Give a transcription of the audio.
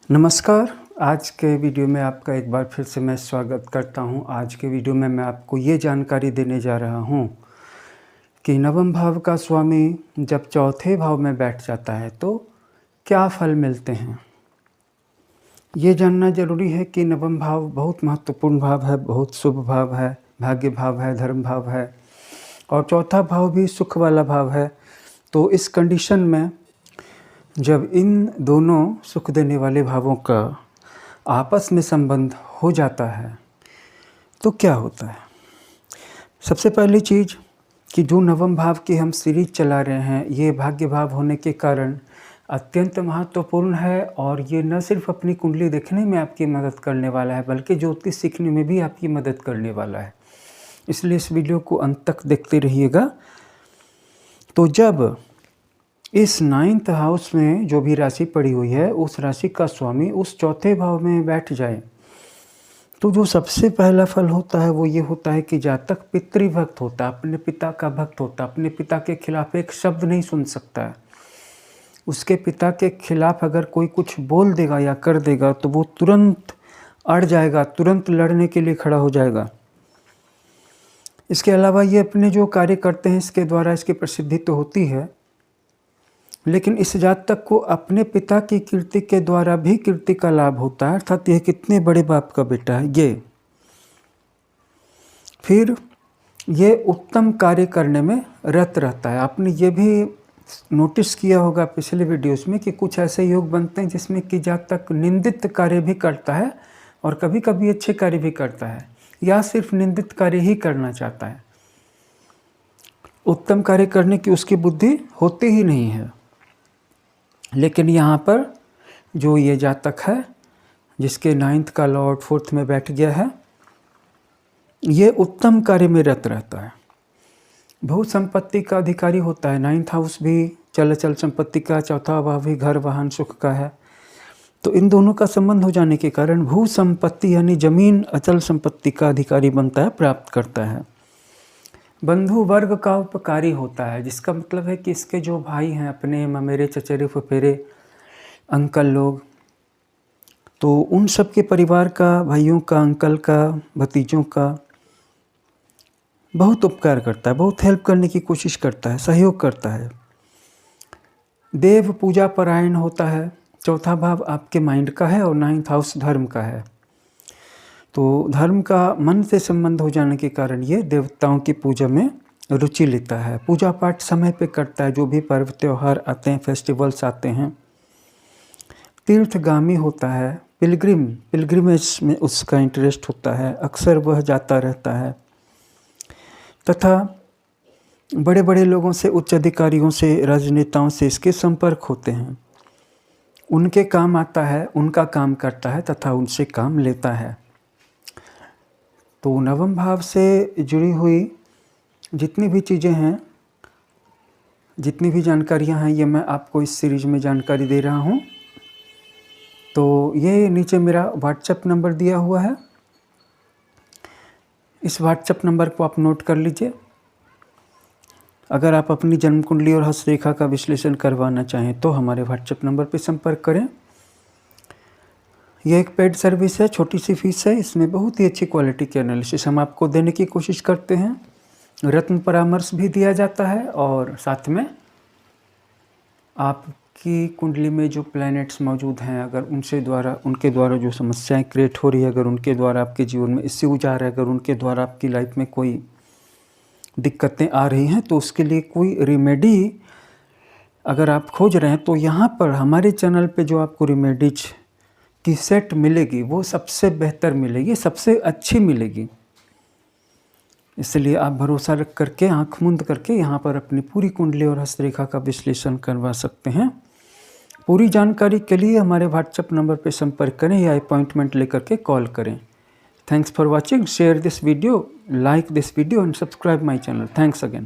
नमस्कार। आज के वीडियो में आपका एक बार फिर से मैं स्वागत करता हूं। आज के वीडियो में मैं आपको ये जानकारी देने जा रहा हूं कि नवम भाव का स्वामी जब चौथे भाव में बैठ जाता है तो क्या फल मिलते हैं। ये जानना ज़रूरी है कि नवम भाव बहुत महत्वपूर्ण भाव है, बहुत शुभ भाव है, भाग्य भाव है, धर्म भाव है और चौथा भाव भी सुख वाला भाव है। तो इस कंडीशन में जब इन दोनों सुख देने वाले भावों का आपस में संबंध हो जाता है तो क्या होता है। सबसे पहली चीज़ कि जो नवम भाव की हम सीरीज चला रहे हैं ये भाग्य भाव होने के कारण अत्यंत महत्वपूर्ण है और ये न सिर्फ अपनी कुंडली देखने में आपकी मदद करने वाला है बल्कि ज्योतिष सीखने में भी आपकी मदद करने वाला है। इसलिए इस वीडियो को अंत तक देखते रहिएगा। तो जब इस 9th हाउस में जो भी राशि पड़ी हुई है उस राशि का स्वामी उस चौथे भाव में बैठ जाए तो जो सबसे पहला फल होता है वो ये होता है कि जातक पितृभक्त होता है, अपने पिता का भक्त होता है, अपने पिता के खिलाफ एक शब्द नहीं सुन सकता है। उसके पिता के खिलाफ अगर कोई कुछ बोल देगा या कर देगा तो वो तुरंत अड़ जाएगा, तुरंत लड़ने के लिए खड़ा हो जाएगा। इसके अलावा ये अपने जो कार्य करते हैं इसके द्वारा इसकी प्रसिद्धि तो होती है, लेकिन इस जातक को अपने पिता की कीर्ति के द्वारा भी कीर्ति का लाभ होता है, अर्थात यह कितने बड़े बाप का बेटा है ये। फिर ये उत्तम कार्य करने में रत रहता है। आपने ये भी नोटिस किया होगा पिछले वीडियोस में कि कुछ ऐसे योग बनते हैं जिसमें कि जातक निंदित कार्य भी करता है और कभी कभी अच्छे कार्य भी करता है या सिर्फ निंदित कार्य ही करना चाहता है। उत्तम कार्य करने की उसकी बुद्धि होती ही नहीं है। लेकिन यहाँ पर जो ये जातक है जिसके 9th का लॉर्ड 4th में बैठ गया है ये उत्तम कार्य में रत रहता है, भू संपत्ति का अधिकारी होता है। 9th हाउस भी चल संपत्ति का, चौथा भाव भी घर वाहन सुख का है। तो इन दोनों का संबंध हो जाने के कारण भू संपत्ति यानी जमीन अचल संपत्ति का अधिकारी बनता है, प्राप्त करता है। बंधु वर्ग का उपकारी होता है, जिसका मतलब है कि इसके जो भाई हैं, अपने ममेरे चचेरे फफेरे अंकल लोग, तो उन सब के परिवार का, भाइयों का, अंकल का, भतीजों का बहुत उपकार करता है, बहुत हेल्प करने की कोशिश करता है, सहयोग करता है। देव पूजा परायण होता है। चौथा भाव आपके माइंड का है और 9th हाउस धर्म का है। तो धर्म का मन से संबंध हो जाने के कारण ये देवताओं की पूजा में रुचि लेता है, पूजा पाठ समय पे करता है। जो भी पर्व त्यौहार आते हैं, फेस्टिवल्स आते हैं। तीर्थगामी होता है, पिलग्रिमेज में उसका इंटरेस्ट होता है, अक्सर वह जाता रहता है। तथा बड़े बड़े लोगों से, उच्च अधिकारियों से, राजनेताओं से इसके संपर्क होते हैं। उनके काम आता है, उनका काम करता है तथा उनसे काम लेता है। तो नवम भाव से जुड़ी हुई जितनी भी चीज़ें हैं, जितनी भी जानकारियां हैं, ये मैं आपको इस सीरीज में जानकारी दे रहा हूं। तो ये नीचे मेरा व्हाट्सएप नंबर दिया हुआ है, इस व्हाट्सएप नंबर को आप नोट कर लीजिए। अगर आप अपनी जन्म कुंडली और हस्तरेखा का विश्लेषण करवाना चाहें तो हमारे व्हाट्सएप नंबर पर संपर्क करें। यह एक पेड सर्विस है, छोटी सी फीस है। इसमें बहुत ही अच्छी क्वालिटी के एनालिसिस हम आपको देने की कोशिश करते हैं। रत्न परामर्श भी दिया जाता है और साथ में आपकी कुंडली में जो प्लैनेट्स मौजूद हैं, अगर उनके द्वारा जो समस्याएं क्रिएट हो रही है, अगर उनके द्वारा आपके जीवन में इश्यूज आ रहे हैं, अगर उनके द्वारा आपकी लाइफ में कोई दिक्कतें आ रही हैं, तो उसके लिए कोई रेमेडी अगर आप खोज रहे हैं तो यहाँ पर हमारे चैनल पे जो आपको रेमेडीज की सेट मिलेगी वो सबसे बेहतर मिलेगी, सबसे अच्छी मिलेगी। इसलिए आप भरोसा रख करके, आँख मूंद करके यहाँ पर अपनी पूरी कुंडली और हस्तरेखा का विश्लेषण करवा सकते हैं। पूरी जानकारी के लिए हमारे व्हाट्सएप नंबर पर संपर्क करें या अपॉइंटमेंट लेकर के कॉल करें। Thanks for watching, share this video, like this video and subscribe my channel. Thanks again.